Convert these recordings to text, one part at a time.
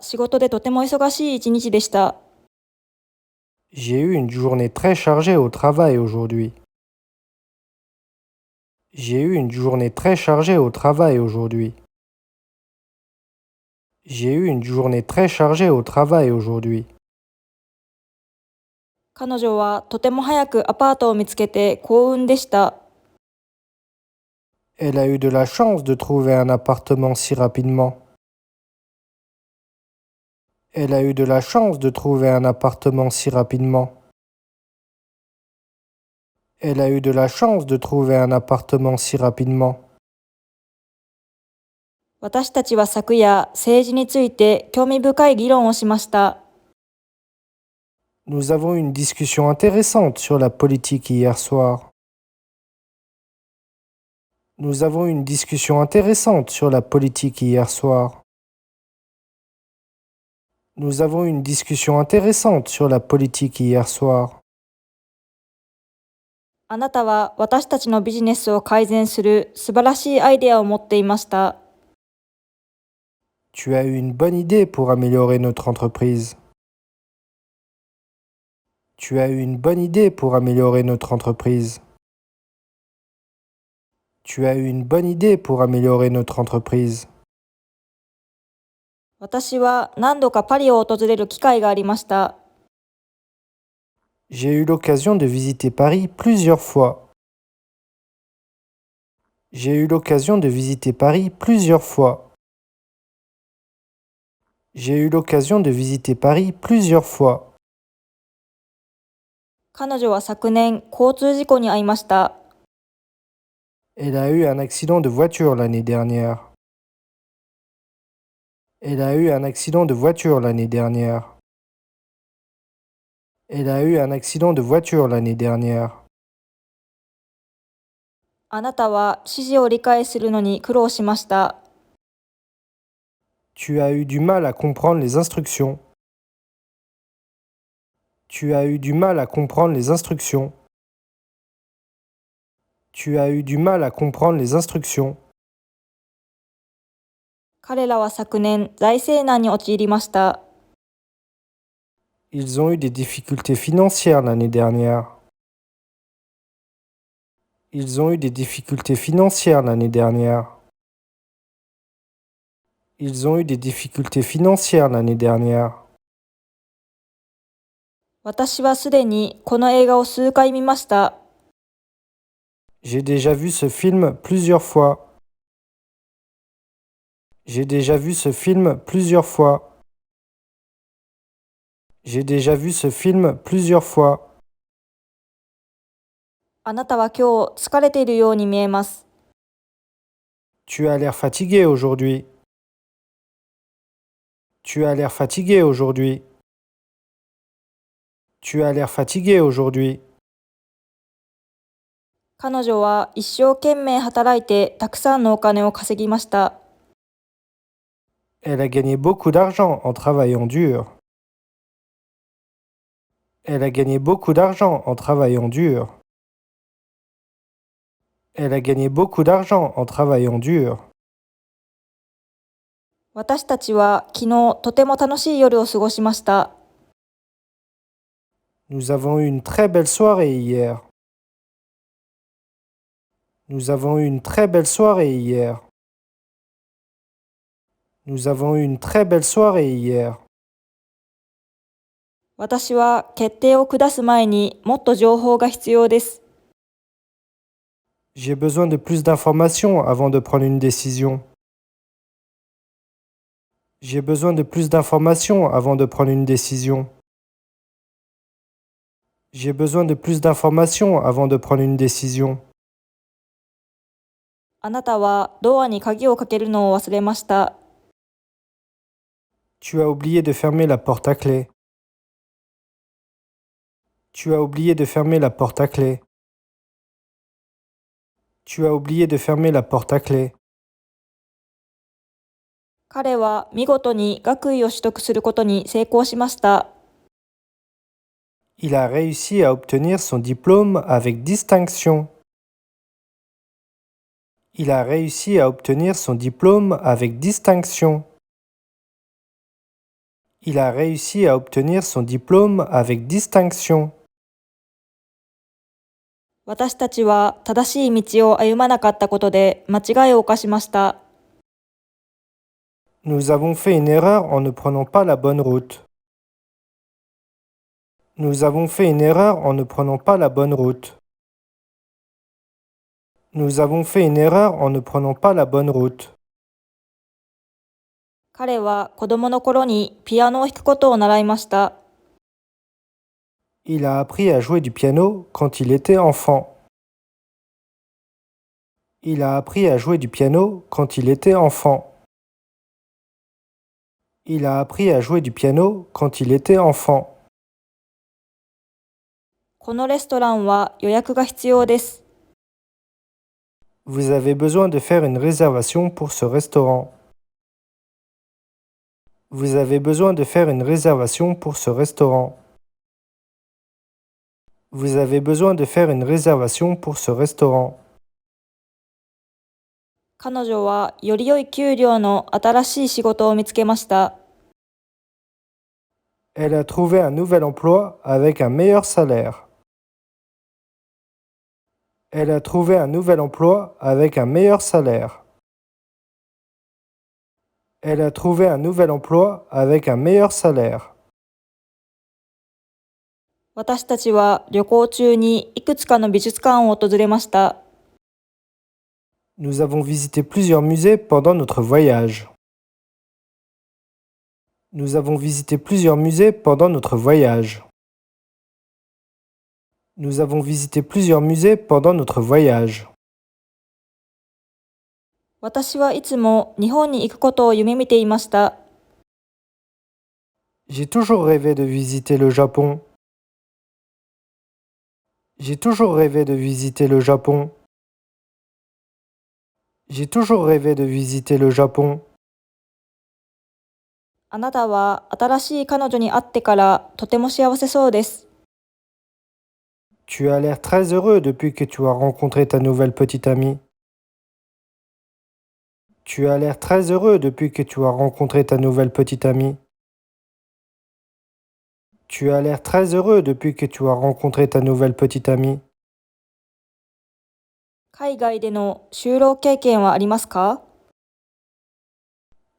仕事でとても忙しい一日でした。J'ai eu une journée très chargée au travail aujourd'hui. J'ai eu une journée très chargée au travail aujourd'hui. J'ai eu une journée très chargée au travail aujourd'hui. 彼女はとても早くアパートを見つけて幸運でした。Elle a eu de la chance de trouver un appartement si rapidement. Elle a eu de la chance de trouver un appartement si rapidement. Elle a eu de la chance de trouver un appartement si rapidement. 私たちは昨夜、政治について興味深い議論をしました。Nous avons eu une discussion intéressante sur la politique hier soir. Nous avons eu une discussion intéressante sur la politique hier soir. Nous avons eu une discussion intéressante sur la politique hier soir. あなたは私たちのビジネスを改善する素晴らしいアイデアを持っていました。Tu as eu une bonne idée pour améliorer notre entreprise. Tu as eu une bonne idée pour améliorer notre entreprise. Tu as eu une bonne idée pour améliorer notre entreprise. 私は何度かパリを訪れる機会がありました。J'ai eu l'occasion de visiter Paris plusieurs fois. J'ai eu l'occasion de visiter Paris plusieurs fois. J'ai eu l'occasion de visiter Paris plusieurs fois. 彼女は昨年、交通事故に遭いました。Elle a eu un accident de voiture l'année dernière. Elle a eu un accident de voiture l'année dernière. Elle a eu un accident de voiture l'année dernière. あなたは指示を理解するのに苦労しました。Tu as eu du mal à comprendre les instructions. Tu as eu du mal à comprendre les instructions. Tu as eu du mal à comprendre les instructions. 彼らは昨年、財政難に陥りました。Ils ont eu des difficultés financières l'année dernière. Ils ont eu des difficultés financières l'année dernière. Ils ont eu des difficultés financières l'année dernière. 私はすでにこの映画を数回見ました。J'ai déjà vu ce film plusieurs fois. J'ai déjà vu ce film plusieurs fois. J'ai déjà vu ce film plusieurs fois. あなたは今日疲れているように見えます。Tu as l'air fatigué aujourd'hui. Tu as l'air fatigué aujourd'hui. Tu as l'air fatigué aujourd'hui. 彼女は一生懸命働いてたくさんのお金を稼ぎました。Elle a gagné beaucoup d'argent en travaillant dur. Elle a gagné beaucoup d'argent en travaillant dur. Elle a gagné beaucoup d'argent en travaillant dur. 私たちは昨日とても楽しい夜を過ごしました。Nous avons eu une très belle soirée hier. Nous avons eu une très belle soirée hier. Nous avons eu une très belle soirée hier. 私は決定を下す前にもっと情報が必要です。J'ai besoin de plus d'informations avant de prendre une décision. J'ai besoin de plus d'informations avant de prendre une décision. J'ai besoin de plus d'informations avant de prendre une décision. あなたはドアに鍵をかけるのを忘れました。Tu as oublié de fermer la porte à clé. Tu as oublié de fermer la porte à clé. Tu as oublié de fermer la porte à clé. 彼は見事に学位を取得することに成功しました。Il a réussi à obtenir son diplôme avec distinction. Il a réussi à obtenir son diplôme avec distinction. Il a réussi à obtenir son diplôme avec distinction. 私たちは正しい道を歩まなかったことで間違いを犯しました。Nous avons fait une erreur en ne prenant pas la bonne route. Nous avons fait une erreur en ne prenant pas la bonne route. Nous avons fait une erreur en ne prenant pas la bonne route. 彼は子供の頃にピアノを弾くことを習いました。Il a appris à jouer du piano quand il était enfant. Il a appris à jouer du piano quand il était enfant. Il a appris à jouer du piano quand il était enfant. このレストランは予約が必要です。Vous avez besoin de faire une réservation pour ce restaurant. Vous avez besoin de faire une réservation pour ce restaurant. Vous avez besoin de faire une réservation pour ce restaurant. 彼女はより良い給料の新しい仕事を見つけました。Elle a trouvé un nouvel emploi avec un meilleur salaire. Elle a trouvé un nouvel emploi avec un meilleur salaire. Elle a trouvé un nouvel emploi avec un meilleur salaire. 私たちは旅行中にいくつかの美術館を訪れました。Nous avons visité plusieurs musées pendant notre voyage. Nous avons visité plusieurs musées pendant notre voyage. Nous avons visité plusieurs musées pendant notre voyage. 私はいつも日本に行くことを夢見ていました。J'ai toujours rêvé de visiter le Japon. J'ai toujours rêvé de visiter le Japon. J'ai toujours rêvé de visiter le Japon. あなたは新しい彼女に会ってからとても幸せそうです。Tu as l'air très heureux depuis que tu as rencontré ta nouvelle petite amie. Tu as l'air très heureux depuis que tu as rencontré ta nouvelle petite amie. Tu as l'air très heureux depuis que tu as rencontré ta nouvelle petite amie. 海外での就労経験はありますか？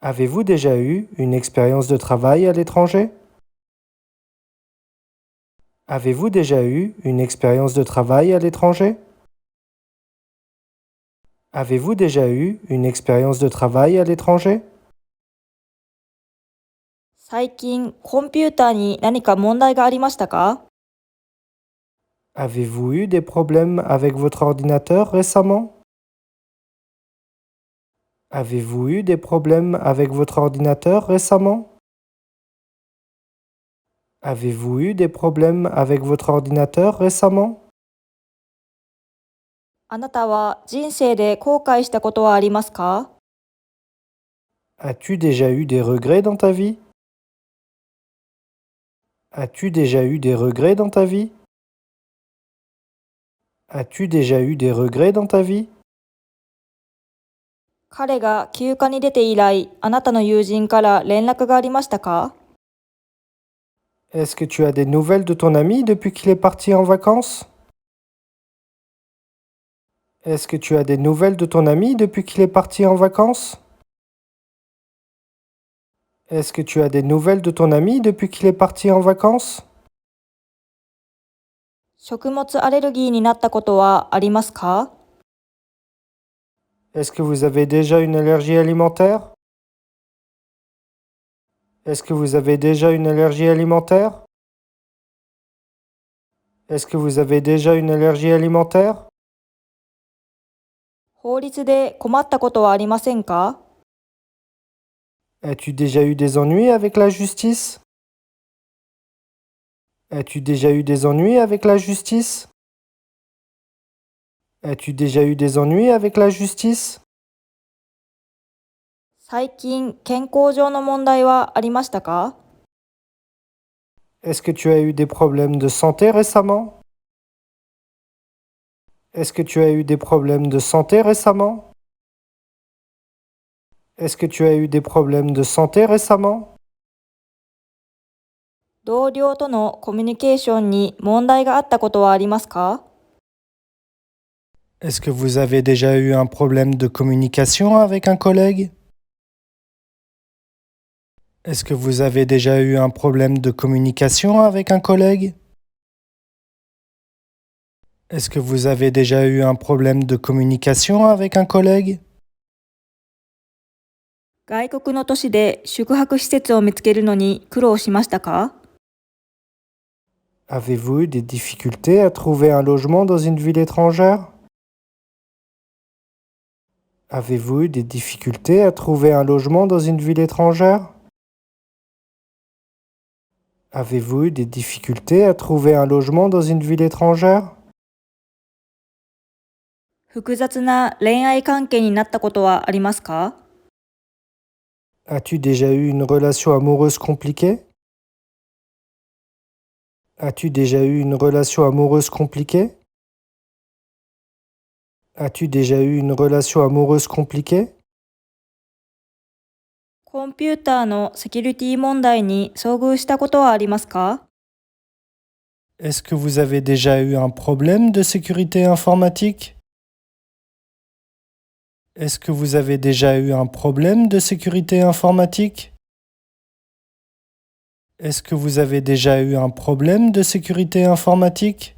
Avez-vous déjà eu une expérience de travail à l'étranger? Avez-vous déjà eu une expérience de travail à l'étranger? Avez-vous déjà eu une expérience de travail à l'étranger? 最近コンピューターに何か問題がありましたか？ Avez-vous eu des problèmes avec votre ordinateur récemment? Avez-vous eu des problèmes avec votre ordinateur récemment? Avez-vous eu des problèmes avec votre ordinateur récemment? あなたは人生で後悔したことはありますか？ As-tu déjà eu des regrets dans ta vie? As-tu déjà eu des regrets dans ta vie? As-tu déjà eu des regrets dans ta vie? 彼が休暇に出て以来、あなたの友人から連絡がありましたか？ Est-ce que tu as des nouvelles de ton ami depuis qu'il est parti en vacances? Est-ce que tu as des nouvelles de ton ami depuis qu'il est parti en vacances? Est-ce que tu as des nouvelles de ton ami depuis qu'il est parti en vacances? 食物アレルギーになったことはありますか？ Est-ce que vous avez déjà une allergie alimentaire? Est-ce que vous avez déjà une allergie alimentaire? Est-ce que vous avez déjà une allergie alimentaire? 法律で困ったことはありませんか？ As-tu déjà eu des ennuis avec la justice? As-tu déjà eu des ennuis avec la justice? As-tu déjà eu des ennuis avec la justice? 最近健康上の問題はありましたか？ Est-ce que tu as eu des problèmes de santé récemment? Est-ce que tu as eu des problèmes de santé récemment? Est-ce que tu as eu des problèmes de santé récemment? 同僚とのコミュニケーションに問題があったことはありますか？ Est-ce que vous avez déjà eu un problème de communication avec un collègue? Est-ce que vous avez déjà eu un problème de communication avec un collègue? Est-ce que vous avez déjà eu un problème de communication avec un collègue? 外国の都市で宿泊施設を見つけるのに苦労しましたか？ Avez-vous eu des difficultés à trouver un logement dans une ville étrangère? Avez-vous eu des difficultés à trouver un logement dans une ville étrangère? Avez-vous eu des difficultés à trouver un logement dans une ville étrangère? 複雑な恋愛関係になったことはありますか？ As-tu déjà eu une relation amoureuse compliquée? As-tu déjà eu une relation amoureuse compliquée? As-tu déjà eu une relation amoureuse compliquée? コンピューターのセキュリティ問題に遭遇したことはありますか？ Est-ce que vous avez déjà eu un problème de sécurité informatique? Est-ce que vous avez déjà eu un problème de sécurité informatique? Est-ce que vous avez déjà eu un problème de sécurité informatique?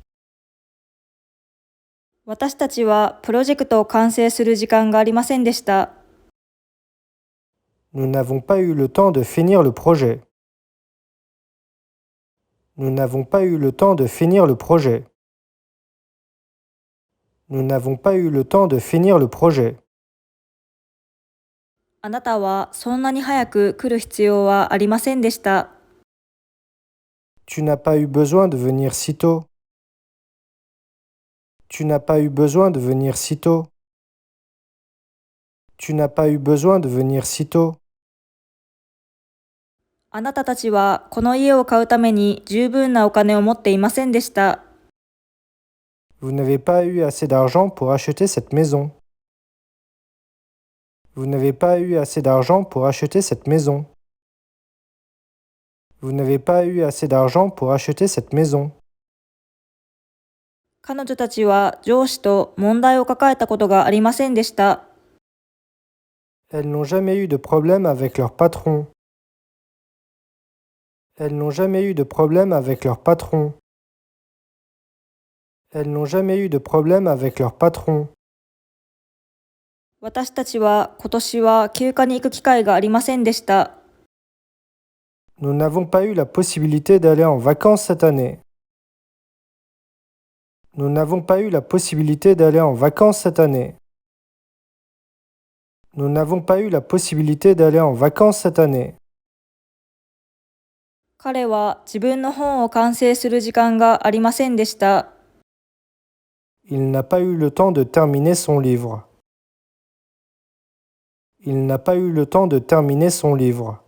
私たちはプロジェクトを完成する時間がありませんでした。Nous n'avons pas eu le temps de finir le projet. Nous n'avons pas eu le temps de finir le projet. Nous n'avons pas eu le temps de finir le projet. あなたはそんなに早く来る必要はありませんでした。Tu n'as pas eu besoin de venir si tôt. Tu n'as pas eu besoin de venir si tôt. Tu n'as pas eu besoin de venir si tôt. あなたたちはこの家を買うために十分なお金を持っていませんでした。Vous n'avez pas eu assez d'argent pour acheter cette maison. Vous n'avez pas eu assez d'argent pour acheter cette maison. Vous n'avez pas eu assez d'argent pour acheter cette maison. 彼女たちは上司と問題を抱えたことがありませんでした。Elles n'ont jamais eu de problème avec leur patron. Elles n'ont jamais eu de problème avec leur patron. Elles n'ont jamais eu de problème avec leur patron. 私たちは今年は休暇に行く機会がありませんでした。Nous n'avons pas eu la possibilité d'aller en vacances cette année. Nous n'avons pas eu la possibilité d'aller en vacances cette année. Nous n'avons pas eu la possibilité d'aller en vacances cette année. 彼は自分の本を完成する時間がありませんでした。Il n'a pas eu le temps de terminer son livre. Il n'a pas eu le temps de terminer son livre.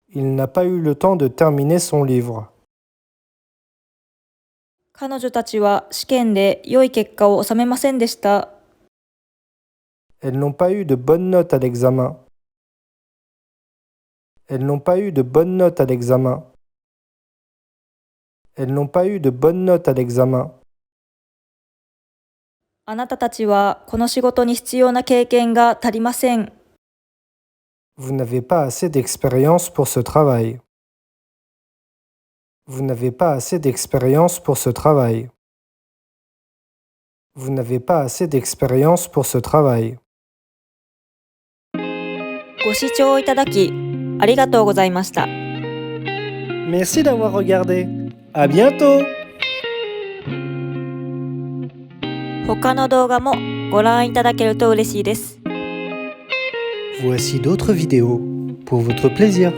Il n'a pas eu le temps de terminer son livre. 彼女たちは試験で良い結果を収めませんでした。Elles n'ont pas eu de bonnes notes à l'examen. Elles n'ont pas eu de bonnes notes à l'examen. Elles n'ont pas eu de bonnes notes à l'examen. あなたたちはこの仕事に必要な経験が足りません。Vous n'avez pas assez d'expérience pour ce travail. Vous n'avez pas assez d'expérience pour ce travail. Vous n'avez pas assez d'expérience pour ce travail. ご視聴いただきありがとうございました。Merci d'avoir regardé. À bientôt! 他の動画もご覧いただけると嬉しいです。Voici d'autres vidéos pour votre plaisir.